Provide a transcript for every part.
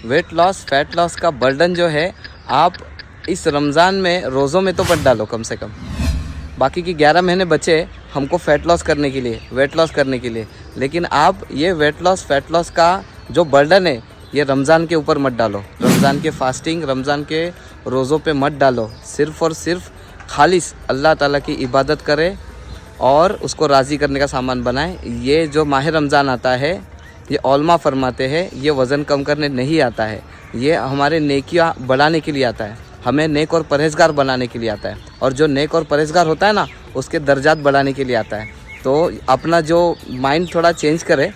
Weight loss fat loss का burden जो है आप इस रमज़ान में रोज़ों में तो मत डालो कम से कम। बाकी की 11 महीने बचे हमको फ़ैट लॉस करने के लिए, वेट लॉस करने के लिए, लेकिन आप ये वेट लॉस फैट लॉस का जो बर्डन है ये रमज़ान के ऊपर मत डालो। रमज़ान के फास्टिंग, रमज़ान के रोज़ों पे मत डालो। सिर्फ़ और सिर्फ खालिस अल्लाह ताला की इबादत करें और उसको राज़ी करने का सामान बनाएं। ये जो माह रमज़ान आता है ये औलमा फरमाते हैं ये वज़न कम करने नहीं आता है, ये हमारे नेकियां बढ़ाने के लिए आता है, हमें नेक और परहेज़गार बनाने के लिए आता है। और जो नेक और परहेज़गार होता है ना उसके दर्जात बढ़ाने के लिए आता है। तो अपना जो माइंड थोड़ा चेंज करें।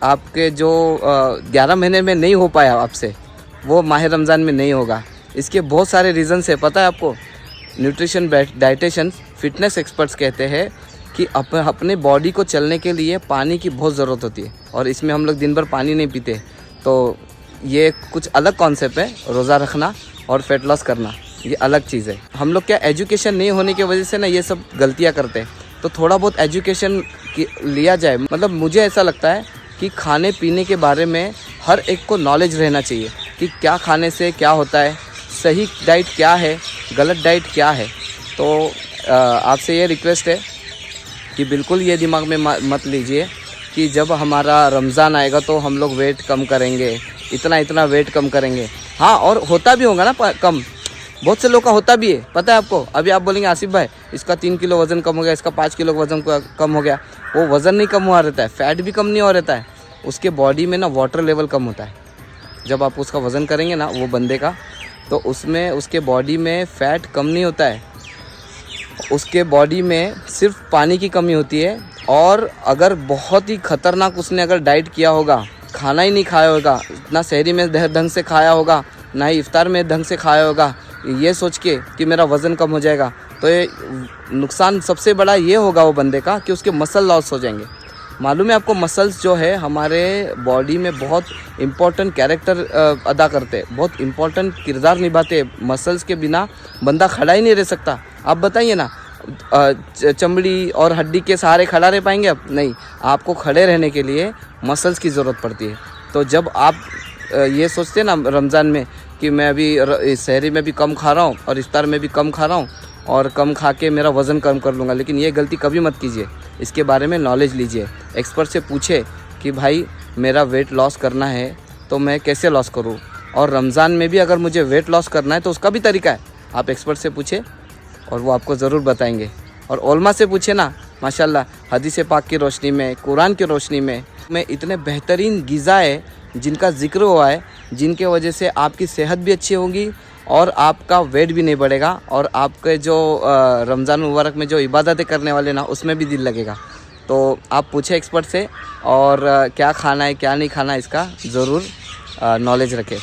आपके जो 11 महीने में नहीं हो पाया आपसे वो माह रमज़ान में नहीं होगा। इसके बहुत सारे रीज़न्स है, पता है आपको। न्यूट्रिशन डाइटिशियंस फिटनेस एक्सपर्ट्स कहते हैं कि अपने बॉडी को चलने के लिए पानी की बहुत ज़रूरत होती है और इसमें हम लोग दिन भर पानी नहीं पीते। तो ये कुछ अलग कॉन्सेप्ट है, रोज़ा रखना और फैट लॉस करना ये अलग चीज़ है। हम लोग क्या एजुकेशन नहीं होने की वजह से ना ये सब गलतियाँ करते हैं। तो थोड़ा बहुत एजुकेशन लिया जाए। मतलब मुझे ऐसा लगता है कि खाने पीने के बारे में हर एक को नॉलेज रहना चाहिए कि क्या खाने से क्या होता है, सही डाइट क्या है, गलत डाइट क्या है। तो आपसे ये रिक्वेस्ट है कि बिल्कुल ये दिमाग में मत लीजिए कि जब हमारा रमज़ान आएगा तो हम लोग वेट कम करेंगे, इतना वेट कम करेंगे। हाँ, और होता भी होगा ना कम, बहुत से लोग का होता भी है, पता है आपको। अभी आप बोलेंगे आसिफ भाई इसका 3 किलो वज़न कम हो गया, इसका 5 किलो वज़न कम हो गया। वो वज़न नहीं कम हुआ रहता है, फैट भी कम नहीं हो रहता है, उसके बॉडी में ना वाटर लेवल कम होता है। जब आप उसका वज़न करेंगे ना वो बंदे का, तो उसमें उसके बॉडी में फ़ैट कम नहीं होता है, उसके बॉडी में सिर्फ पानी की कमी होती है। और अगर बहुत ही ख़तरनाक उसने अगर डाइट किया होगा, खाना ही नहीं खाया होगा, ना सहरी में ढंग से खाया होगा, ना ही इफ्तार में ढंग से खाया होगा, ये सोच के कि मेरा वज़न कम हो जाएगा, तो ये नुकसान सबसे बड़ा ये होगा वो बंदे का कि उसके मसल लॉस हो जाएंगे। मालूम है आपको, मसल्स जो है हमारे बॉडी में बहुत इम्पोर्टेंट कैरेक्टर अदा करते हैं, बहुत इम्पोर्टेंट किरदार निभाते हैं। मसल्स के बिना बंदा खड़ा ही नहीं रह सकता। आप बताइए ना, चमड़ी और हड्डी के सहारे खड़ा रह पाएंगे आप? नहीं, आपको खड़े रहने के लिए मसल्स की ज़रूरत पड़ती है। तो जब आप ये सोचते हैं ना रमज़ान में कि मैं अभी सहरी में भी कम खा रहा हूँ और इफ्तार में भी कम खा रहा हूँ और कम खा के मेरा वज़न कम कर लूँगा, लेकिन ये गलती कभी मत कीजिए। इसके बारे में नॉलेज लीजिए, एक्सपर्ट से पूछे कि भाई मेरा वेट लॉस करना है तो मैं कैसे लॉस करूँ, और रमज़ान में भी अगर मुझे वेट लॉस करना है तो उसका भी तरीका है। आप एक्सपर्ट से पूछे और वो आपको ज़रूर बताएंगे। और ओलमा से पूछे ना, माशाल्लाह हदीस पाक की रोशनी में, कुरान की रोशनी में इतने बेहतरीन ग़िज़ा है जिनका ज़िक्र हुआ है, जिनके वजह से आपकी सेहत भी अच्छी होगी और आपका वेट भी नहीं बढ़ेगा और आपके जो रमज़ान मुबारक में जो इबादतें करने वाले ना उसमें भी दिल लगेगा। तो आप पूछे एक्सपर्ट से और क्या खाना है क्या नहीं खाना इसका ज़रूर नॉलेज रखें।